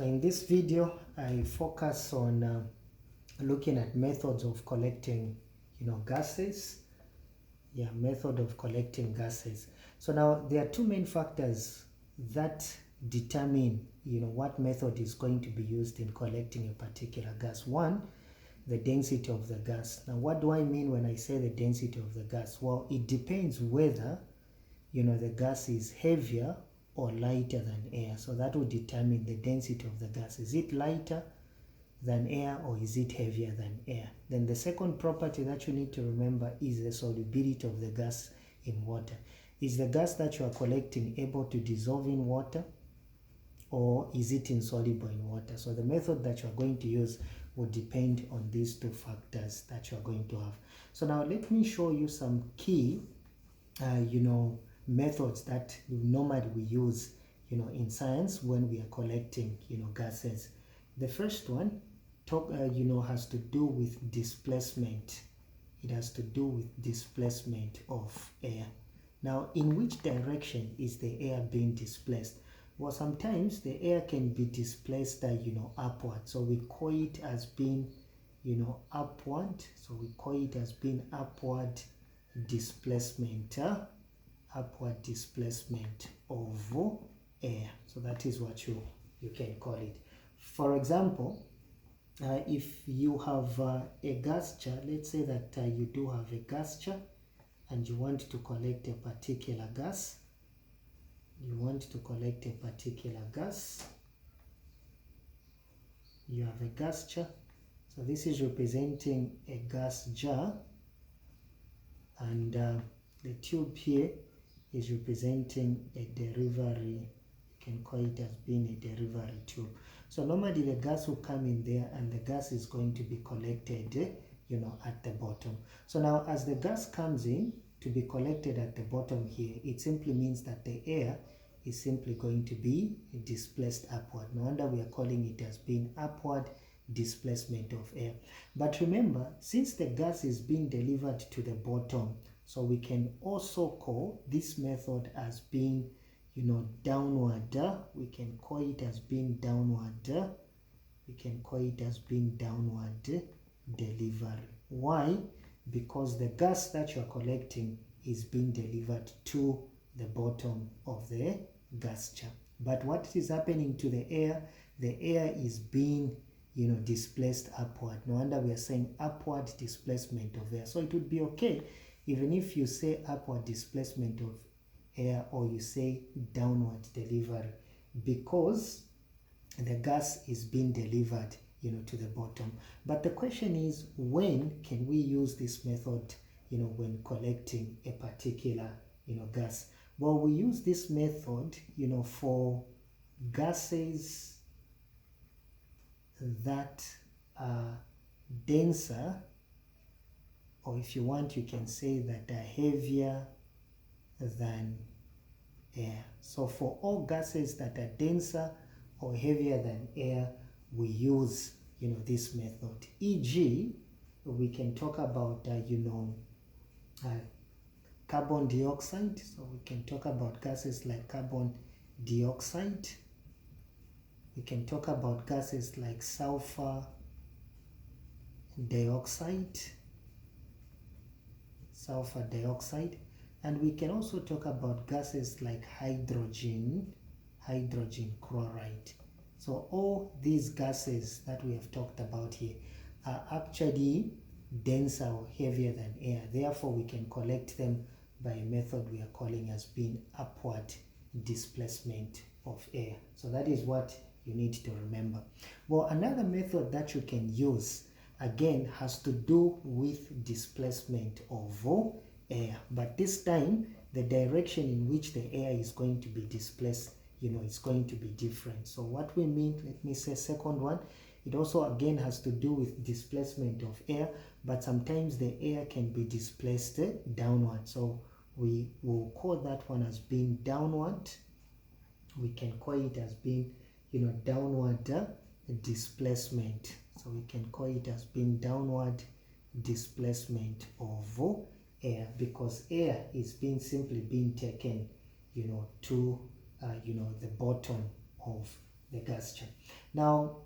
So in this video, I focus on looking at methods of collecting, gases. Yeah, method of collecting gases. So now there are two main factors that determine, what method is going to be used in collecting a particular gas. One, the density of the gas. Now, what do I mean when I say the density of the gas? Well, it depends whether, the gas is heavier or lighter than air. So that will determine the density of the gas. Is it lighter than air or is it heavier than air? Then the second property that you need to remember is the solubility of the gas in water. Is the gas that you are collecting able to dissolve in water, or is it insoluble in water? So the method that you are going to use will depend on these two factors that you are going to have. So now let me show you some key methods that normally we use in science when we are collecting gases. The first one has to do with displacement. It has to do with displacement of air. Now, in which direction is the air being displaced? Well, sometimes the air can be displaced upward, so we call it as being upward. So we call it as being upward displacement, upward displacement of air. So that is what you can call it. For example, if you have a gas jar, let's say that you do have a gas jar and you want to collect a particular gas. You want to collect a particular gas. You have a gas jar. So this is representing a gas jar, and the tube here is representing a delivery. You can call it as being a delivery tube. So normally the gas will come in there and the gas is going to be collected at the bottom. So now as the gas comes in to be collected at the bottom here, it simply means that the air is simply going to be displaced upward. No wonder we are calling it as being upward displacement of air. But remember, since the gas is being delivered to the bottom, so we can also call this method as being downward. We can call it as being downward. We can call it as being downward delivery. Why? Because the gas that you are collecting is being delivered to the bottom of the gas jar. But what is happening to the air? The air is being displaced upward. No wonder we are saying upward displacement of air. So it would be okay even if you say upward displacement of air or you say downward delivery, because the gas is being delivered to the bottom. But the question is, when can we use this method when collecting a particular gas? Well, we use this method for gases that are denser, or if you want you can say that are heavier than air. So for all gases that are denser or heavier than air, we use this method. E.g., we can talk about carbon dioxide. So we can talk about gases like carbon dioxide. We can talk about gases like sulfur dioxide. And we can also talk about gases like hydrogen chloride. So all these gases that we have talked about here are actually denser or heavier than air. Therefore, we can collect them by a method we are calling as being upward displacement of air. So that is what you need to remember. Well, another method that you can use again has to do with displacement of air, but this time the direction in which the air is going to be displaced is going to be different. So what we mean, let me say second one, it also again has to do with displacement of air, but sometimes the air can be displaced downward. So we will call that one as being downward. We can call it as being downward displacement. So we can call it as being downward displacement of air, because air is simply being taken to the bottom of the gas chamber. Now,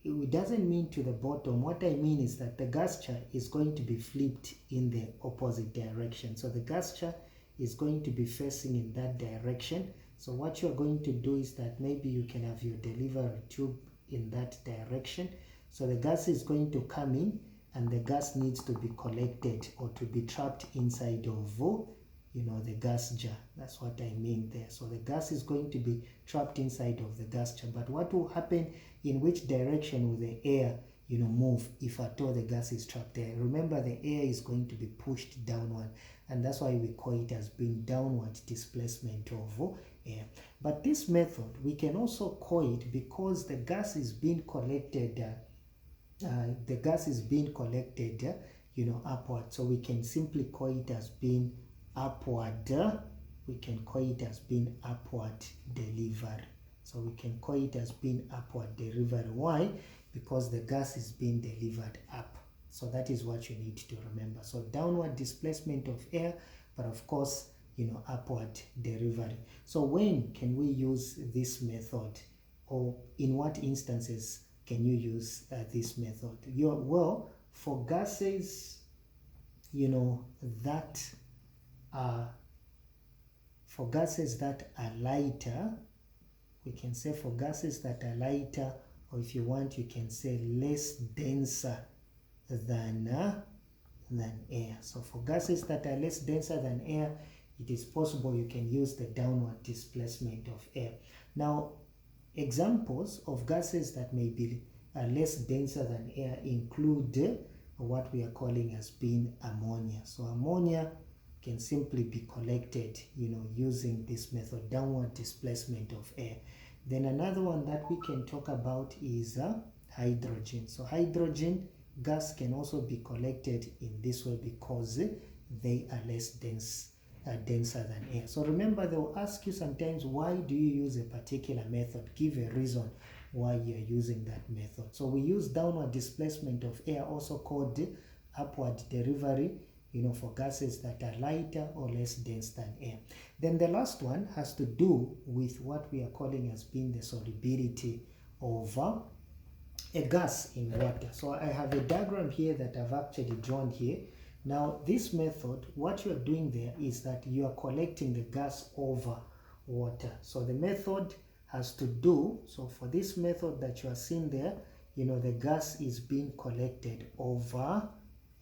it doesn't mean to the bottom. What I mean is that the gas chamber is going to be flipped in the opposite direction. So the gas chamber is going to be facing in that direction. So what you're going to do is that maybe you can have your delivery tube in that direction. So the gas is going to come in, and the gas needs to be collected or to be trapped inside of the gas jar. That's what I mean there. So the gas is going to be trapped inside of the gas jar. But what will happen, in which direction will the air move if at all the gas is trapped there? Remember, the air is going to be pushed downward, and that's why we call it as being downward displacement of air. But this method, we can also call it, because the gas is being collected upward. So we can simply call it as being upward. We can call it as being upward delivery. So we can call it as being upward delivery. Why? Because the gas is being delivered up. So that is what you need to remember. So downward displacement of air, but of course, upward delivery. So when can we use this method, or in what instances can you use this method? Well, for gases, that are lighter, we can say for gases that are lighter, or if you want, you can say less denser than air. So for gases that are less denser than air, it is possible you can use the downward displacement of air. Now, examples of gases that may be less denser than air include what we are calling as being ammonia. So ammonia can simply be collected, using this method, downward displacement of air. Then another one that we can talk about is hydrogen. So hydrogen gas can also be collected in this way because they are less denser than air. So remember, they will ask you sometimes, why do you use a particular method? Give a reason why you're using that method. So we use downward displacement of air, also called upward delivery, for gases that are lighter or less dense than air. Then the last one has to do with what we are calling as being the solubility of a gas in water. So I have a diagram here that I've actually drawn here. Now this method, what you're doing there is that you are collecting the gas over water. So the method has to do, so for this method that you are seeing there, the gas is being collected over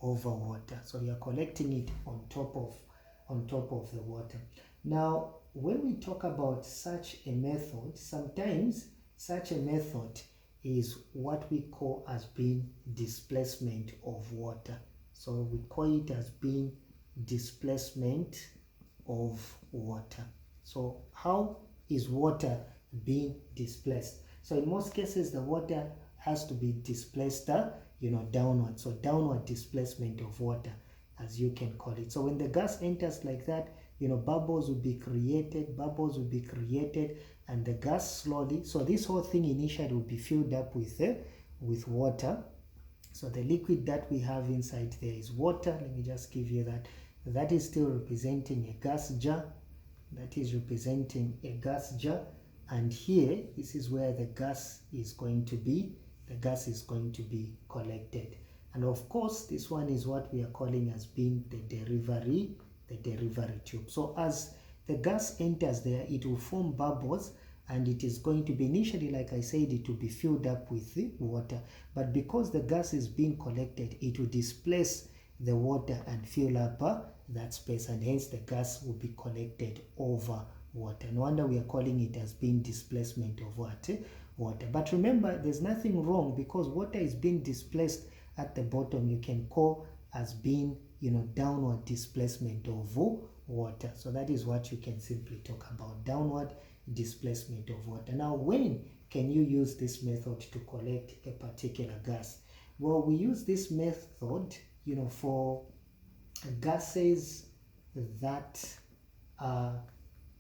water. So you are collecting it on top of the water. Now when we talk about such a method, sometimes such a method is what we call as being displacement of water. So we call it as being displacement of water. So how is water being displaced? So in most cases, the water has to be displaced downward. So downward displacement of water, as you can call it. So when the gas enters like that, bubbles will be created, and the gas slowly, so this whole thing initially will be filled up with water. So the liquid that we have inside there is water. Let me just give you that. That is still representing a gas jar. And here, this is where the gas is going to be. The gas is going to be collected. And of course, this one is what we are calling as being the delivery tube. So as the gas enters there, it will form bubbles, and it is going to be initially, like I said, it will be filled up with the water. But because the gas is being collected, it will displace the water and fill up that space, and hence the gas will be collected over water. No wonder we are calling it as being displacement of water. But remember, there's nothing wrong, because water is being displaced at the bottom. You can call as being downward displacement of water. So that is what you can simply talk about, downward displacement of water. Now, when can you use this method to collect a particular gas? Well, we use this method for gases that are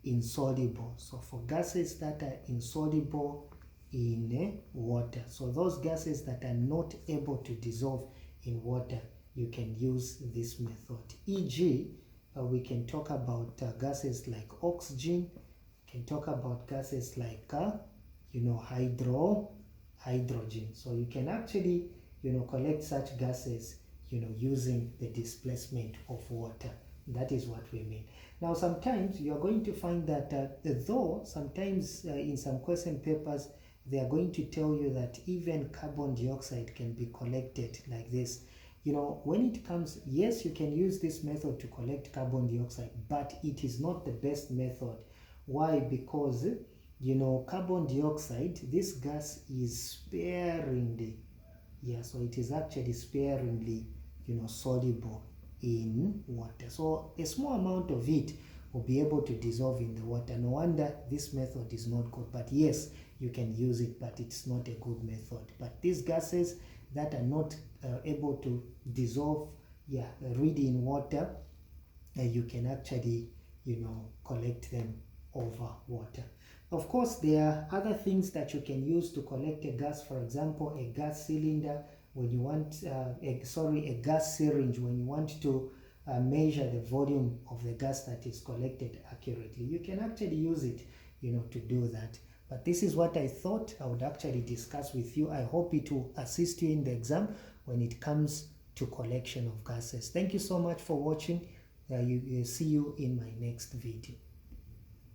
insoluble. So for gases that are insoluble in water, so those gases that are not able to dissolve in water, you can use this method. E.g., we can talk about gases like oxygen, we can talk about gases like hydrogen. So you can actually, collect such gases, using the displacement of water. That is what we mean. Now, sometimes you are going to find that though sometimes in some question papers, they are going to tell you that even carbon dioxide can be collected like this. When it comes, yes, you can use this method to collect carbon dioxide, but it is not the best method. Why? Because, carbon dioxide, this gas is sparingly, so it is actually sparingly, soluble in water. So a small amount of it will be able to dissolve in the water. No wonder this method is not good. But yes, you can use it, but it's not a good method. But these gases that are not able to dissolve really in water, you can actually, collect them over water. Of course, there are other things that you can use to collect a gas. For example, a gas cylinder when you want, a gas syringe when you want to measure the volume of the gas that is collected accurately. You can actually use it, to do that. But this is what I thought I would actually discuss with you. I hope it will assist you in the exam when it comes to collection of gases. Thank you so much for watching. See you in my next video.